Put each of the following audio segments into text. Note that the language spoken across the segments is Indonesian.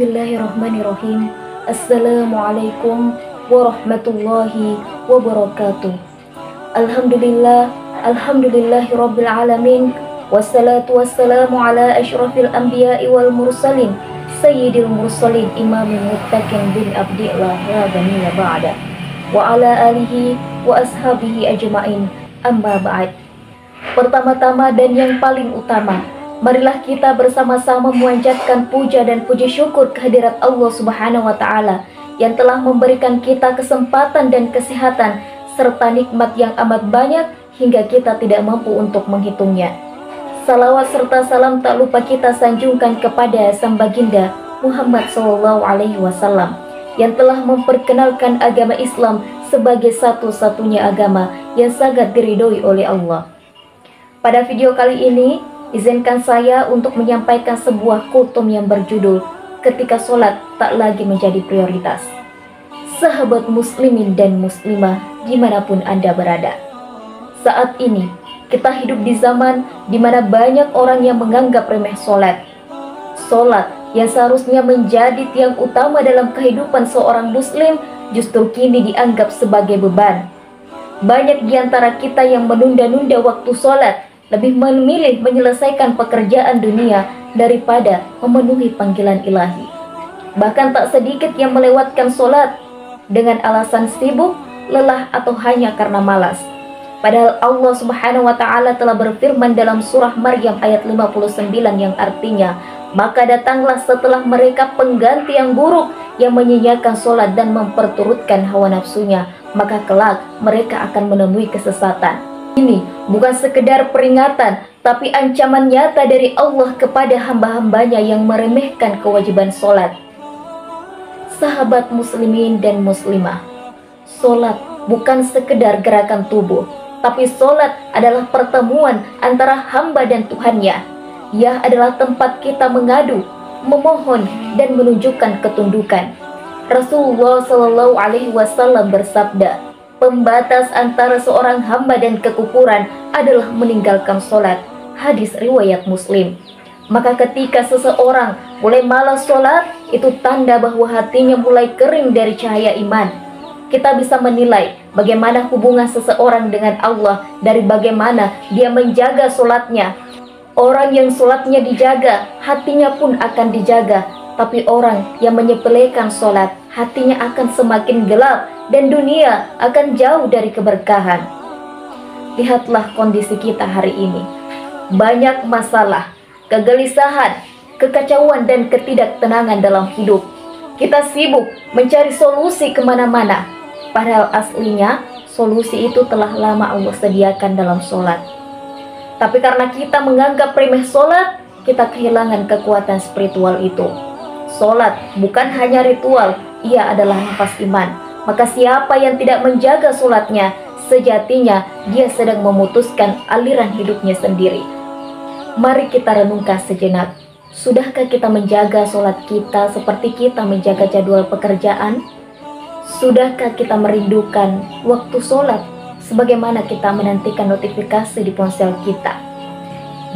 Bismillahirrahmanirrahim. Assalamualaikum warahmatullahi wabarakatuh. Alhamdulillahirabbil alamin. Wassalatu wassalamu ala asyrafil anbiya'i wal mursalin sayyidil mursalin imamil muttaqin bin abdillah la ghaniya ba'da wa ala alihi wa ashabihi ajma'in, amma ba'd. Pertama-tama dan yang paling utama, marilah kita bersama-sama memanjatkan puja dan puji syukur kehadirat Allah Subhanahu wa Ta'ala yang telah memberikan kita kesempatan dan kesehatan serta nikmat yang amat banyak hingga kita tidak mampu untuk menghitungnya. Salawat serta salam tak lupa kita sanjungkan kepada Sang Baginda Muhammad SAW yang telah memperkenalkan agama Islam sebagai satu-satunya agama yang sangat diridhoi oleh Allah. Pada video kali ini, izinkan saya untuk menyampaikan sebuah kultum yang berjudul Ketika Sholat Tak Lagi Menjadi Prioritas. Sahabat muslimin dan muslimah dimanapun Anda berada, saat ini kita hidup di zaman di mana banyak orang yang menganggap remeh sholat. Sholat yang seharusnya menjadi tiang utama dalam kehidupan seorang muslim justru kini dianggap sebagai beban. Banyak di antara kita yang menunda-nunda waktu sholat, lebih memilih menyelesaikan pekerjaan dunia daripada memenuhi panggilan ilahi. Bahkan tak sedikit yang melewatkan sholat dengan alasan sibuk, lelah, atau hanya karena malas. Padahal Allah Subhanahu wa Ta'ala telah berfirman dalam surah Maryam ayat 59 yang artinya, maka datanglah setelah mereka pengganti yang buruk yang menyanyiakan sholat dan memperturutkan hawa nafsunya, maka kelak mereka akan menemui kesesatan. Ini bukan sekedar peringatan, tapi ancaman nyata dari Allah kepada hamba-hambanya yang meremehkan kewajiban sholat. Sahabat muslimin dan muslimah, sholat bukan sekedar gerakan tubuh, tapi sholat adalah pertemuan antara hamba dan Tuhannya. Ia adalah tempat kita mengadu, memohon, dan menunjukkan ketundukan. Rasulullah SAW bersabda, pembatas antara seorang hamba dan kekufuran adalah meninggalkan sholat. Hadis riwayat Muslim. Maka ketika seseorang mulai malas sholat, itu tanda bahwa hatinya mulai kering dari cahaya iman. Kita bisa menilai bagaimana hubungan seseorang dengan Allah dari bagaimana dia menjaga sholatnya. Orang yang sholatnya dijaga, hatinya pun akan dijaga. Tapi orang yang menyepelekan sholat, hatinya akan semakin gelap dan dunia akan jauh dari keberkahan. Lihatlah kondisi kita hari ini. Banyak masalah, kegelisahan, kekacauan, dan ketidaktenangan dalam hidup. Kita sibuk mencari solusi kemana-mana, padahal aslinya solusi itu telah lama Allah sediakan dalam sholat. Tapi karena kita menganggap remeh sholat, kita kehilangan kekuatan spiritual itu. Sholat bukan hanya ritual, ia adalah nafas iman. Maka siapa yang tidak menjaga sholatnya, sejatinya dia sedang memutuskan aliran hidupnya sendiri. Mari kita renungkan sejenak. Sudahkah kita menjaga sholat kita seperti kita menjaga jadwal pekerjaan? Sudahkah kita merindukan waktu sholat sebagaimana kita menantikan notifikasi di ponsel kita?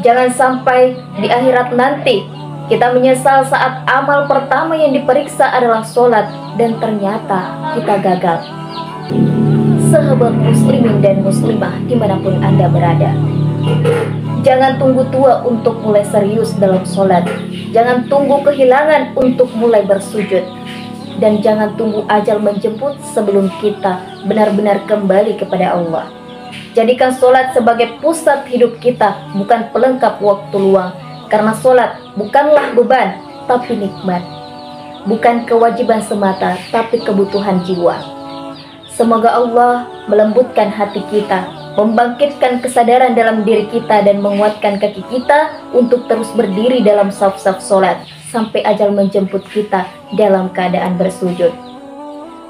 Jangan sampai di akhirat nanti kita menyesal saat amal pertama yang diperiksa adalah sholat dan ternyata kita gagal. Sahabat muslimin dan muslimah dimanapun Anda berada, jangan tunggu tua untuk mulai serius dalam sholat. Jangan tunggu kehilangan untuk mulai bersujud. Dan jangan tunggu ajal menjemput sebelum kita benar-benar kembali kepada Allah. Jadikan sholat sebagai pusat hidup kita, bukan pelengkap waktu luang. Karena sholat bukanlah beban, tapi nikmat. Bukan kewajiban semata, tapi kebutuhan jiwa. Semoga Allah melembutkan hati kita, membangkitkan kesadaran dalam diri kita, dan menguatkan kaki kita untuk terus berdiri dalam saf-saf sholat sampai ajal menjemput kita dalam keadaan bersujud.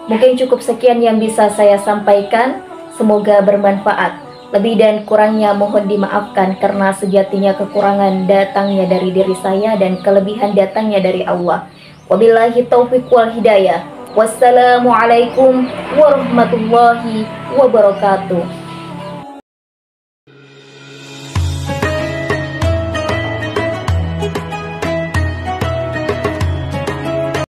Mungkin cukup sekian yang bisa saya sampaikan. Semoga bermanfaat. Lebih dan kurangnya mohon dimaafkan karena sejatinya kekurangan datangnya dari diri saya dan kelebihan datangnya dari Allah. Wabillahi taufiq wal hidayah. Wassalamualaikum warahmatullahi wabarakatuh.